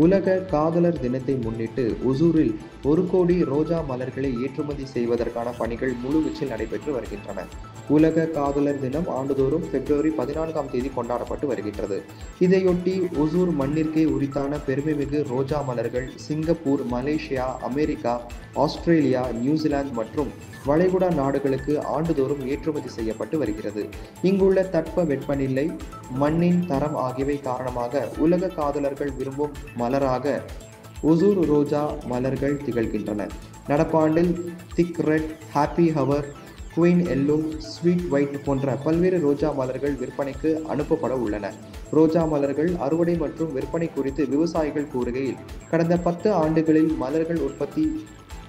உலக காதலர் தினத்தை முன்னிட்டு ஒசூரில் 1 கோடி ரோஜா மலர்களை ஏற்றுமதி செய்வதற்கான பணிகள் முழுவீச்சில் நடைபெற்று வருகின்றன. உலக காதலர் தினம் ஆண்டுதோறும் பிப்ரவரி 14ஆம் தேதி கொண்டாடப்பட்டு வருகின்றது. இதையொட்டி ஒசூர் மண்ணிற்கே உரித்தான பெருமைமிகு ரோஜா மலர்கள் Singapore, Malaysia, America, Australia, New Zealand மற்றும் வளைகுடா நாடுகளுக்கு ஆண்டுதோறும் ஏற்றுமதி செய்யப்பட்டு வருகிறது. இங்குள்ள தட்ப வெப்பநிலை, மண்ணின் தரம் ஆகியவை காரணமாக உலக காதலர்கள் விரும்பும் மலராக ஒசூர் ரோஜா மலர்கள் திகழ்கின்றன. நடப்பாண்டில் thick red, happy hour, queen yellow, sweet white போன்ற பல்வேறு ரோஜா மலர்கள் விற்பனைக்கு அனுப்பப்பட உள்ளன. ரோஜா மலர்கள் அறுவடை மற்றும் விற்பனை குறித்து விவசாயிகள் கூறுகையில், கடந்த 10 ஆண்டுகளில் மலர்கள் உற்பத்தி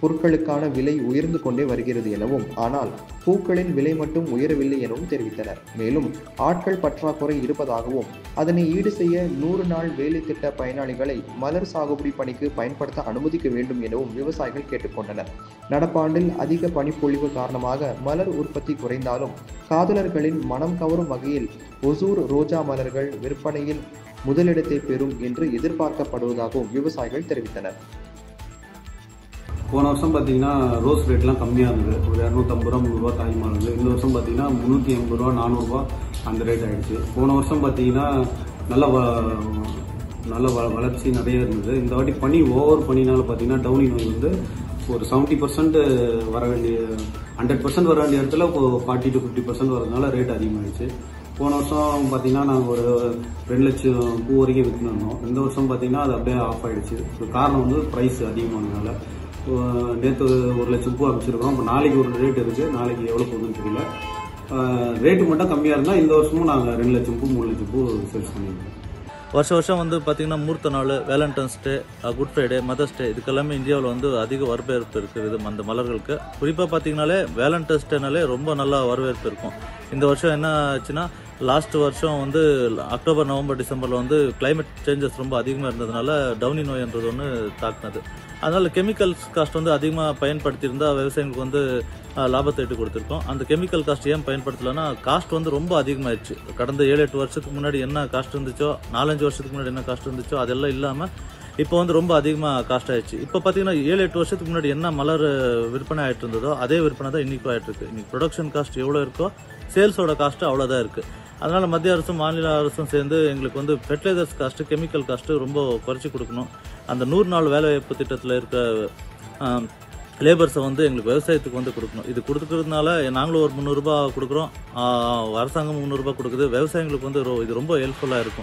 பொருட்களுக்கான விலை உயர்ந்து கொண்டே வருகிறது எனவும், ஆனால் பூக்களின் விலை மட்டும் உயரவில்லை எனவும் தெரிவித்தனர். மேலும் ஆட்கள் பற்றாக்குறை இருப்பதாகவும், அதனை ஈடு செய்ய 100 நாள் வேலை திட்ட பயனாளிகளை மலர் சாகுபடி பணிக்கு பயன்படுத்த அனுமதிக்க வேண்டும் எனவும் விவசாயிகள் கேட்டுக்கொண்டனர். நடப்பாண்டில் அதிக பனிப்பொழிவு காரணமாக மலர் உற்பத்தி குறைந்தாலும் காதலர்களின் மனம் கவரும் வகையில் ஒசூர் ரோஜா மலர்கள் விற்பனையில் முதலிடத்தை பெறும் என்று எதிர்பார்க்கப்படுவதாகவும் விவசாயிகள் தெரிவித்தனர். போன வருஷம் பார்த்தீங்கன்னா ரோஸ் ரேட்லாம் கம்மியாக இருந்தது. ஒரு 250 ரூபா 300 ரூபா தாய்மா இருந்தது. இந்த வருஷம் பார்த்தீங்கன்னா 380 ரூபா 400 ரூபா அந்த ரேட் ஆகிடுச்சு. போன வருஷம் பார்த்தீங்கன்னா நல்ல வளர்ச்சி நிறைய இருந்தது. இந்த வாட்டி பனி ஓவர் பனினால பார்த்தீங்கன்னா டவுனி நோய் வந்து ஒரு 70% வர வேண்டிய 100% வர வேண்டிய இடத்துல இப்போ 40 to 50% வரதுனால ரேட் அதிகமாகிடுச்சு. போன வருஷம் பார்த்தீங்கன்னா நாங்கள் ஒரு 2 லட்சம் பூ வரைக்கும் விற்றுனோம். இந்த வருஷம் பார்த்தீங்கன்னா அது அப்படியே ஆஃப் ஆகிடுச்சு. காரணம் வந்து ப்ரைஸ் அதிகமானதுனால. நேற்று 1 லட்சம் பூ அமைச்சிருக்கோம். இப்போ நாளைக்கு ஒரு ரேட் இருக்குது. நாளைக்கு எவ்வளோ போகுதுன்னு தெரியல. ரேட்டு மட்டும் கம்மியாக இருந்தால் இந்த வருஷமும் நாங்கள் 2 லட்சம் பூ 3 லட்சம் பூ சேல்ஸ் பண்ணியிருக்கோம். வருஷம் வந்து பார்த்திங்கன்னா மூர்த்த நாள், வேலண்டைன்ஸ் டே, குட் ஃப்ரைடே, மதர்ஸ் டே இதுக்கெல்லாமே இந்தியாவில் வந்து அதிக வரவேற்பு இருக்குது அந்த மலர்களுக்கு. குறிப்பாக பார்த்திங்கனாலே வேலண்டைன்ஸ் டேனாலே ரொம்ப நல்லா வரவேற்பு இருக்கும். இந்த வருஷம் என்ன ஆச்சுன்னா, லாஸ்ட் வருஷம் வந்து அக்டோபர், நவம்பர், டிசம்பரில் வந்து கிளைமேட் சேஞ்சஸ் ரொம்ப அதிகமாக இருந்ததுனால டவுனி நோய்ன்றது ஒன்று தாக்குனது. அதனால் கெமிக்கல்ஸ் காஸ்ட் வந்து அதிகமாக பயன்படுத்தியிருந்தால் விவசாயிகளுக்கு வந்து லாபத்தை ஈட்டு கொடுத்துருக்கோம். அந்த கெமிக்கல் காஸ்ட் ஏன் பயன்படுத்தலைன்னா, காஸ்ட் வந்து ரொம்ப அதிகமாகிடுச்சு. கடந்த 7-8 வருஷத்துக்கு முன்னாடி என்ன காஸ்ட் இருந்துச்சோ, 4-5 வருஷத்துக்கு முன்னாடி என்ன காஸ்ட் இருந்துச்சோ அதெல்லாம் இல்லாமல் இப்போ வந்து ரொம்ப அதிகமாக காஸ்ட் ஆகிடுச்சு. இப்போ பார்த்தீங்கன்னா 7-8 வருஷத்துக்கு முன்னாடி என்ன மலர் விற்பனை ஆகிட்டு இருந்ததோ அதே விற்பனை தான் இன்றைக்கும் ஆகிட்டு இருக்கு. இன்றைக்கி ப்ரொடக்ஷன் காஸ்ட் எவ்வளோ இருக்கோ சேல்ஸோட காஸ்ட்டு அவ்வளோதான் இருக்குது. அதனால் மத்திய அரசும் மாநில அரசும் சேர்ந்து எங்களுக்கு வந்து ஃபெர்டிலைசர்ஸ் காஸ்ட்டு, கெமிக்கல் காஸ்ட்டு ரொம்ப குறைச்சி கொடுக்கணும். அந்த 100 நாள் வேலைவாய்ப்பு திட்டத்தில் இருக்க லேபர்ஸை வந்து எங்களுக்கு விவசாயத்துக்கு வந்து கொடுக்கணும். இது கொடுத்துக்கிறதுனால நாங்களும் ஒரு 300 ரூபா கொடுக்குறோம், அரசாங்கம் 300 ரூபா கொடுக்குது. விவசாயிகளுக்கு வந்து இது ரொம்ப ஹெல்ப்ஃபுல்லாக இருக்கும்.